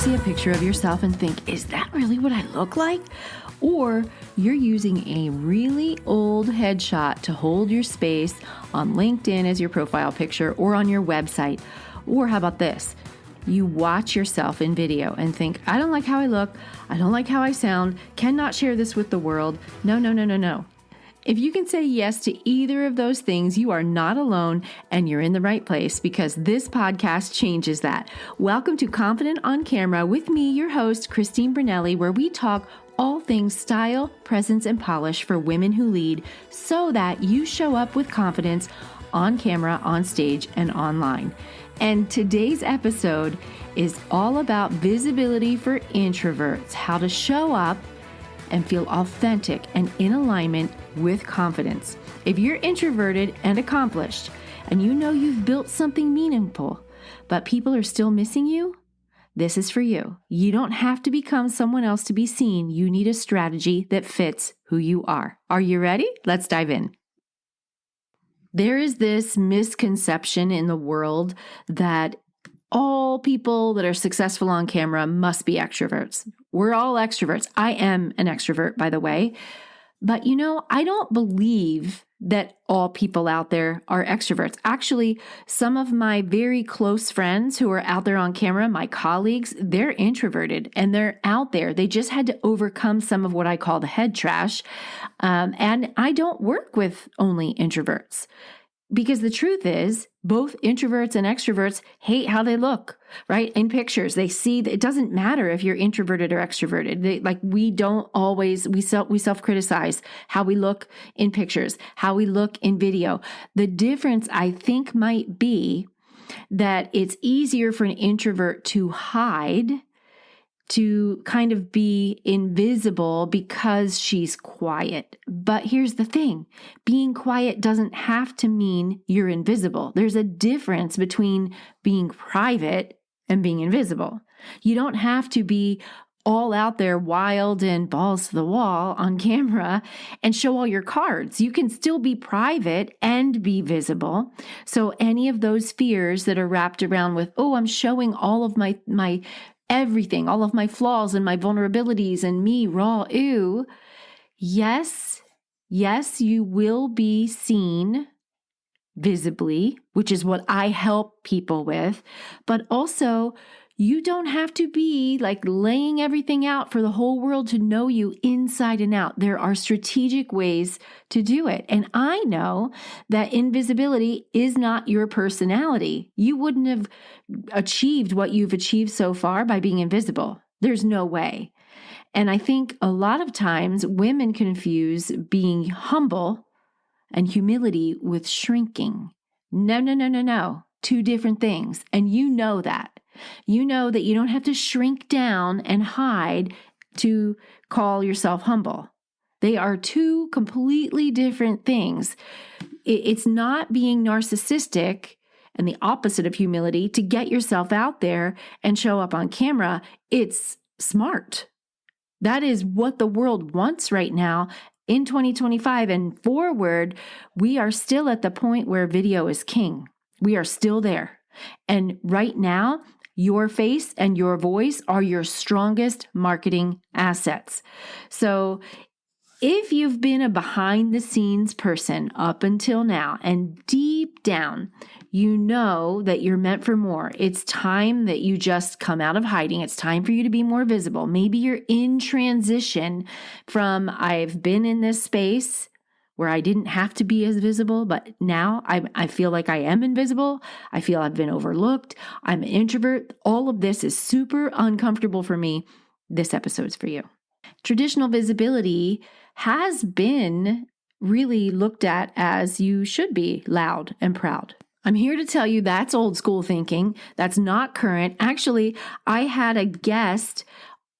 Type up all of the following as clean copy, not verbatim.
see a picture of yourself and think, is that really what I look like? Or you're using a really old headshot to hold your space on LinkedIn as your profile picture or on your website. Or how about this? You watch yourself in video and think, I don't like how I look. I don't like how I sound. Cannot share this with the world. No. If you can say yes to either of those things, you are not alone and you're in the right place, because this podcast changes that. Welcome to Confident on Camera with me, your host, Christine Brunelli, where we talk all things style, presence, and polish for women who lead so that you show up with confidence on camera, on stage, and online. And today's episode is all about visibility for introverts, how to show up and feel authentic and in alignment with confidence. If you're introverted and accomplished, and you know you've built something meaningful, but people are still missing you, this is for you. You don't have to become someone else to be seen. You need a strategy that fits who you are. Are you ready? Let's dive in. There is this misconception in the world that all people that are successful on camera must be extroverts. We're all extroverts. I am an extrovert, by the way. But I don't believe that all people out there are extroverts. Actually, some of my very close friends who are out there on camera, my colleagues, they're introverted and they're out there. They just had to overcome some of what I call the head trash. And I don't work with only introverts. Because the truth is, both introverts and extroverts hate how they look, right? In pictures, they see that it doesn't matter if you're introverted or extroverted. We don't always, we self-criticize how we look in pictures, how we look in video. The difference, I think, might be that it's easier for an introvert to hide, to kind of be invisible because she's quiet. But here's the thing, being quiet doesn't have to mean you're invisible. There's a difference between being private and being invisible. You don't have to be all out there wild and balls to the wall on camera and show all your cards. You can still be private and be visible. So any of those fears that are wrapped around with, oh, I'm showing all of my everything, all of my flaws and my vulnerabilities and me raw, ew. Yes, you will be seen visibly, which is what I help people with, but also you don't have to be laying everything out for the whole world to know you inside and out. There are strategic ways to do it. And I know that invisibility is not your personality. You wouldn't have achieved what you've achieved so far by being invisible. There's no way. And I think a lot of times women confuse being humble and humility with shrinking. No. Two different things. And you know that. You know that you don't have to shrink down and hide to call yourself humble. They are two completely different things. It's not being narcissistic and the opposite of humility to get yourself out there and show up on camera. It's smart. That is what the world wants right now. In 2025 and forward, we are still at the point where video is king. We are still there. And right now, your face and your voice are your strongest marketing assets. So if you've been a behind the scenes person up until now, and deep down, you know that you're meant for more. It's time that you just come out of hiding. It's time for you to be more visible. Maybe you're in transition from I've been in this space where I didn't have to be as visible, but now I feel like I am invisible. I feel I've been overlooked. I'm an introvert. All of this is super uncomfortable for me. This episode's for you. Traditional visibility has been really looked at as you should be loud and proud. I'm here to tell you that's old school thinking. That's not current. Actually, I had a guest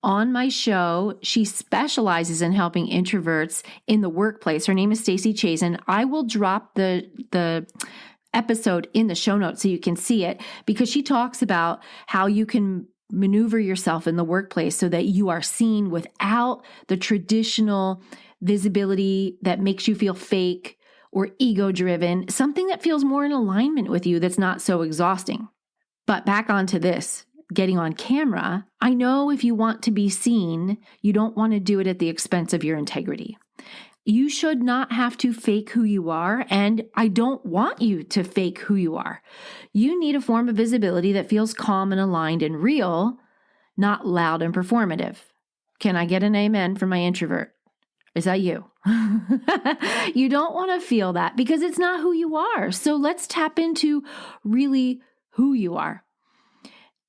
on my show. She specializes in helping introverts in the workplace. Her name is Stacy Chazen. I will drop the episode in the show notes so you can see it, because she talks about how you can maneuver yourself in the workplace so that you are seen without the traditional visibility that makes you feel fake or ego-driven, something that feels more in alignment with you that's not so exhausting. But back onto this. getting on camera, I know if you want to be seen, you don't want to do it at the expense of your integrity. You should not have to fake who you are, and I don't want you to fake who you are. You need a form of visibility that feels calm and aligned and real, not loud and performative. Can I get an amen from my introvert? Is that you? You don't want to feel that because it's not who you are. So let's tap into really who you are.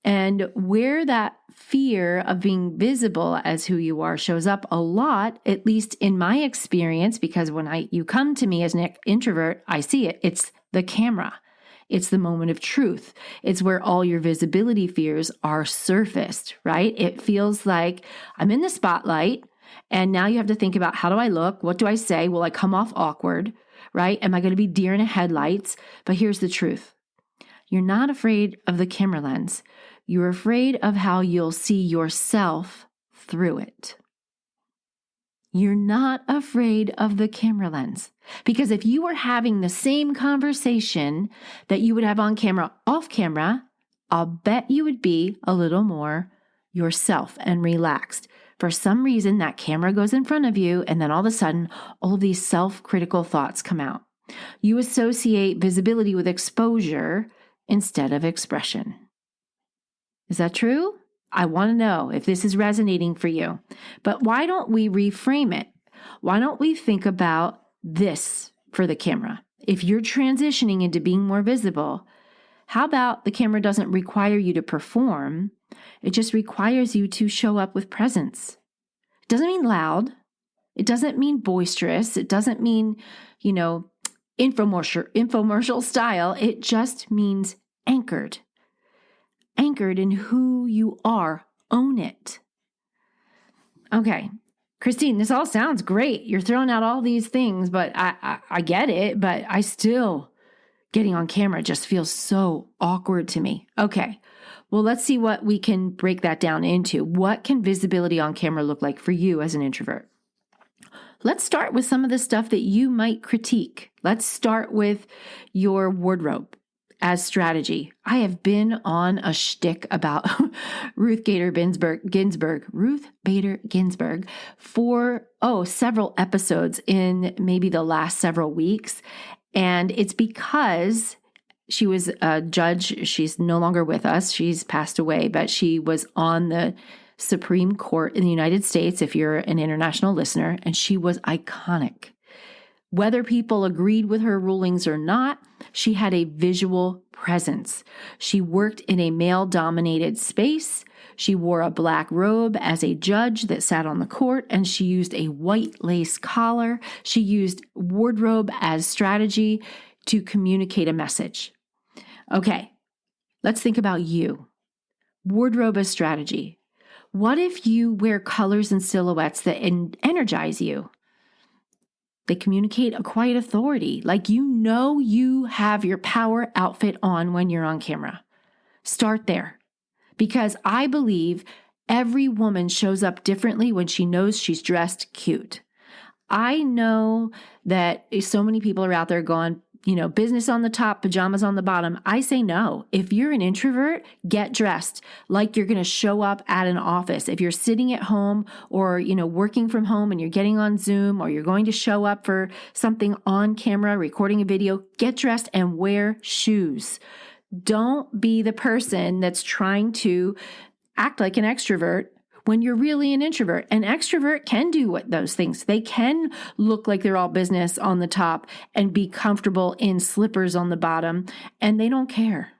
And where that fear of being visible as who you are shows up a lot, at least in my experience, because when you come to me as an introvert, I see it. It's the camera. It's the moment of truth. It's where all your visibility fears are surfaced, right? It feels like I'm in the spotlight, and now you have to think about, how do I look? What do I say? Will I come off awkward, right? Am I going to be deer in the headlights? But here's the truth. You're not afraid of the camera lens. You're afraid of how you'll see yourself through it. You're not afraid of the camera lens. Because if you were having the same conversation that you would have on camera, off camera, I'll bet you would be a little more yourself and relaxed. For some reason, that camera goes in front of you, and then all of a sudden, all of these self-critical thoughts come out. You associate visibility with exposure instead of expression. Is that true? I want to know if this is resonating for you. But why don't we reframe it? Why don't we think about this for the camera? If you're transitioning into being more visible, how about the camera doesn't require you to perform? It just requires you to show up with presence. It doesn't mean loud. It doesn't mean boisterous. It doesn't mean, infomercial style. It just means anchored. Anchored in who you are. Own it. Okay, Christine, this all sounds great. You're throwing out all these things, but I get it, but I still, getting on camera just feels so awkward to me. Okay, well, let's see what we can break that down into. What can visibility on camera look like for you as an introvert? Let's start with some of the stuff that you might critique. Let's start with your wardrobe as strategy. I have been on a shtick about Ruth Bader Ginsburg for, several episodes in maybe the last several weeks. And it's because she was a judge. She's no longer with us. She's passed away, but she was on the Supreme Court in the United States, if you're an international listener, and she was iconic. Whether people agreed with her rulings or not, she had a visual presence. She worked in a male-dominated space. She wore a black robe as a judge that sat on the court, and she used a white lace collar. She used wardrobe as strategy to communicate a message. Okay, let's think about you. Wardrobe as strategy. What if you wear colors and silhouettes that energize you? They communicate a quiet authority, like you have your power outfit on when you're on camera. Start there, because I believe every woman shows up differently when she knows she's dressed cute. I know that so many people are out there going, business on the top, pajamas on the bottom. I say no. If you're an introvert, get dressed like you're going to show up at an office. If you're sitting at home or, working from home and you're getting on Zoom, or you're going to show up for something on camera, recording a video, get dressed and wear shoes. Don't be the person that's trying to act like an extrovert when you're really an introvert. An extrovert can do those things. They can look like they're all business on the top and be comfortable in slippers on the bottom, and they don't care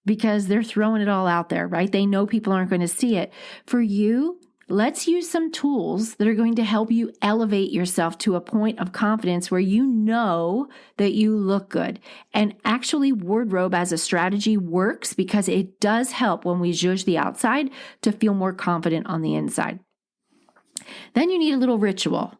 because they're throwing it all out there, right? They know people aren't going to see it. For you, let's use some tools that are going to help you elevate yourself to a point of confidence where you know that you look good. And actually, wardrobe as a strategy works because it does help when we zhuzh the outside to feel more confident on the inside. Then you need a little ritual.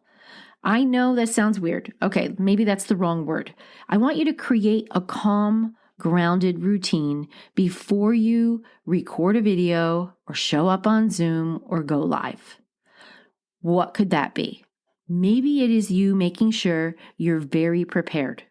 I know that sounds weird. Okay, maybe that's the wrong word. I want you to create a calm, grounded routine before you record a video or show up on Zoom or go live. What could that be? Maybe it is you making sure you're very prepared.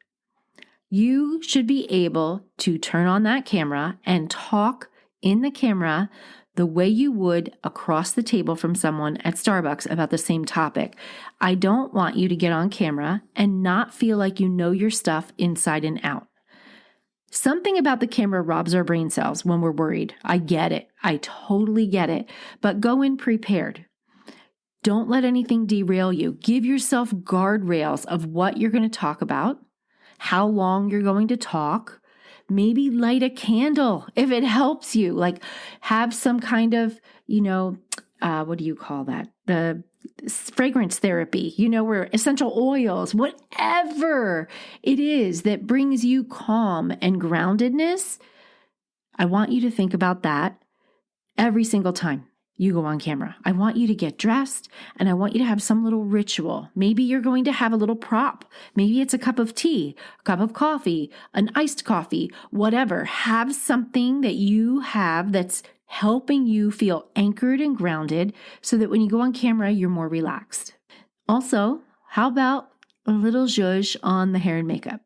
You should be able to turn on that camera and talk in the camera the way you would across the table from someone at Starbucks about the same topic. I don't want you to get on camera and not feel like you know your stuff inside and out. Something about the camera robs our brain cells when we're worried. I get it. I totally get it. But go in prepared. Don't let anything derail you. Give yourself guardrails of what you're going to talk about, how long you're going to talk. Maybe light a candle if it helps you. Like have some kind of, what do you call that? The fragrance therapy, where essential oils, whatever it is that brings you calm and groundedness. I want you to think about that every single time you go on camera. I want you to get dressed and I want you to have some little ritual. Maybe you're going to have a little prop. Maybe it's a cup of tea, a cup of coffee, an iced coffee, whatever. Have something that you have that's helping you feel anchored and grounded so that when you go on camera, you're more relaxed. Also, how about a little zhuzh on the hair and makeup?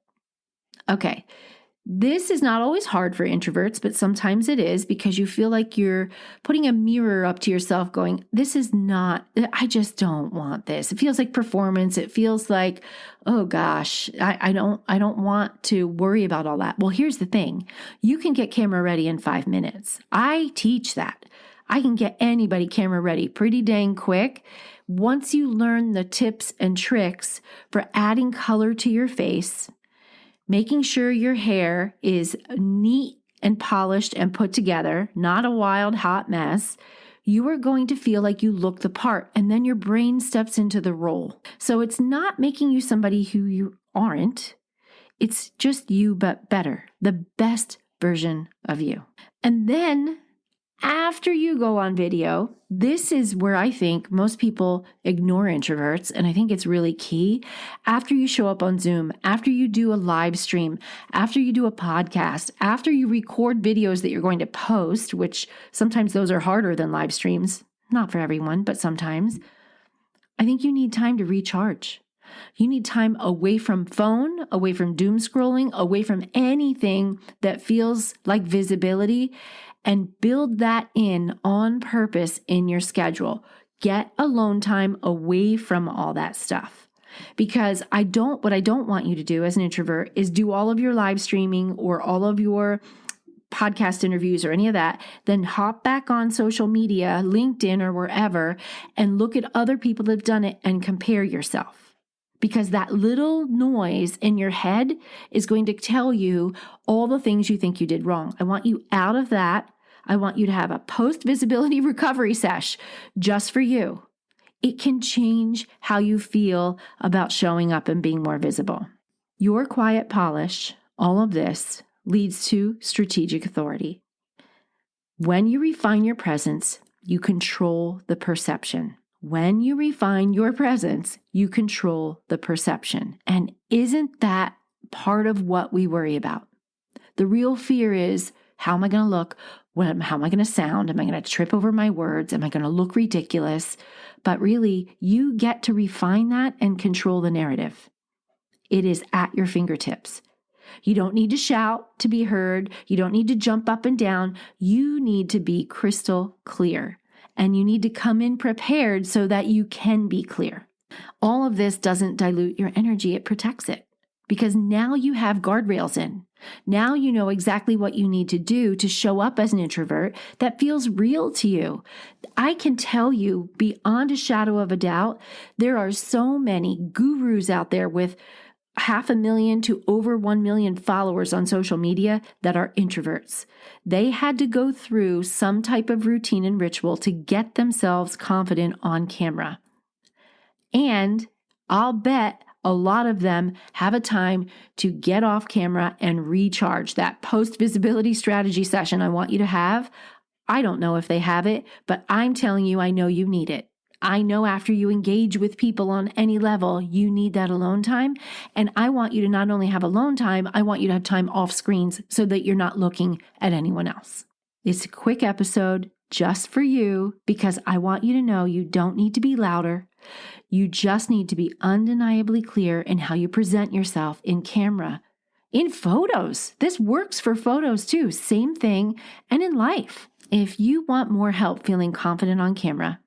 Okay. This is not always hard for introverts, but sometimes it is because you feel like you're putting a mirror up to yourself going, I just don't want this. It feels like performance. It feels like, oh gosh, I don't want to worry about all that. Well, here's the thing. You can get camera ready in 5 minutes. I teach that. I can get anybody camera ready pretty dang quick. Once you learn the tips and tricks for adding color to your face, making sure your hair is neat and polished and put together, not a wild, hot mess, you are going to feel like you look the part, and then your brain steps into the role. So it's not making you somebody who you aren't. It's just you, but better, the best version of you. And then after you go on video, this is where I think most people ignore introverts, and I think it's really key. After you show up on Zoom, after you do a live stream, after you do a podcast, after you record videos that you're going to post, which sometimes those are harder than live streams, not for everyone, but sometimes, I think you need time to recharge. You need time away from phone, away from doom scrolling, away from anything that feels like visibility, and build that in on purpose in your schedule. Get alone time away from all that stuff. Because what I don't want you to do as an introvert is do all of your live streaming or all of your podcast interviews or any of that, then hop back on social media, LinkedIn or wherever, and look at other people that have done it and compare yourself. Because that little noise in your head is going to tell you all the things you think you did wrong. I want you out of that. I want you to have a post-visibility recovery sesh just for you. It can change how you feel about showing up and being more visible. Your quiet polish, all of this, leads to strategic authority. When you refine your presence, you control the perception. When you refine your presence, you control the perception. And isn't that part of what we worry about? The real fear is, how am I going to look? How am I going to sound? Am I going to trip over my words? Am I going to look ridiculous? But really, you get to refine that and control the narrative. It is at your fingertips. You don't need to shout to be heard. You don't need to jump up and down. You need to be crystal clear. And you need to come in prepared so that you can be clear. All of this doesn't dilute your energy. It protects it. Because now you have guardrails in. Now you know exactly what you need to do to show up as an introvert that feels real to you. I can tell you beyond a shadow of a doubt, there are so many gurus out there with 500,000 to over 1 million followers on social media that are introverts. They had to go through some type of routine and ritual to get themselves confident on camera. And I'll bet a lot of them have a time to get off camera and recharge. That post-visibility strategy session I want you to have, I don't know if they have it, but I'm telling you, I know you need it. I know after you engage with people on any level, you need that alone time. And I want you to not only have alone time, I want you to have time off screens so that you're not looking at anyone else. It's a quick episode just for you because I want you to know you don't need to be louder. You just need to be undeniably clear in how you present yourself in camera in photos. This works for photos too. Same thing. And in life, if you want more help feeling confident on camera,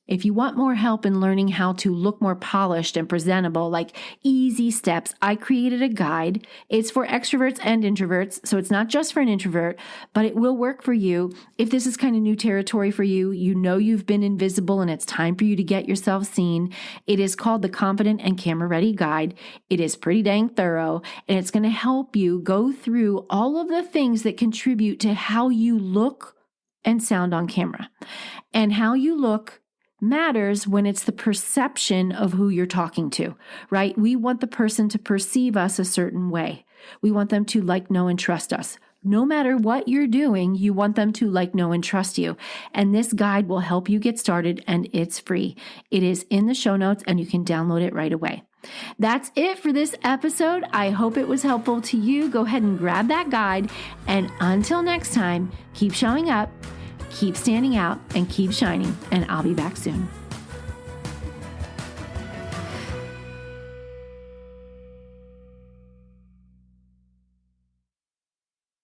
if you want more help in learning how to look more polished and presentable, like easy steps, I created a guide. It's for extroverts and introverts, so it's not just for an introvert, but it will work for you. If this is kind of new territory for you, you know you've been invisible and it's time for you to get yourself seen. It is called the Confident and Camera Ready Guide. It is pretty dang thorough, and it's going to help you go through all of the things that contribute to how you look and sound on camera. And how you look matters when it's the perception of who you're talking to, right? We want the person to perceive us a certain way. We want them to like, know, and trust us. No matter what you're doing, you want them to like, know, and trust you. And this guide will help you get started, and it's free. It is in the show notes, and you can download it right away. That's it for this episode. I hope it was helpful to you. Go ahead and grab that guide. And until next time, keep showing up, keep standing out, and keep shining. And I'll be back soon.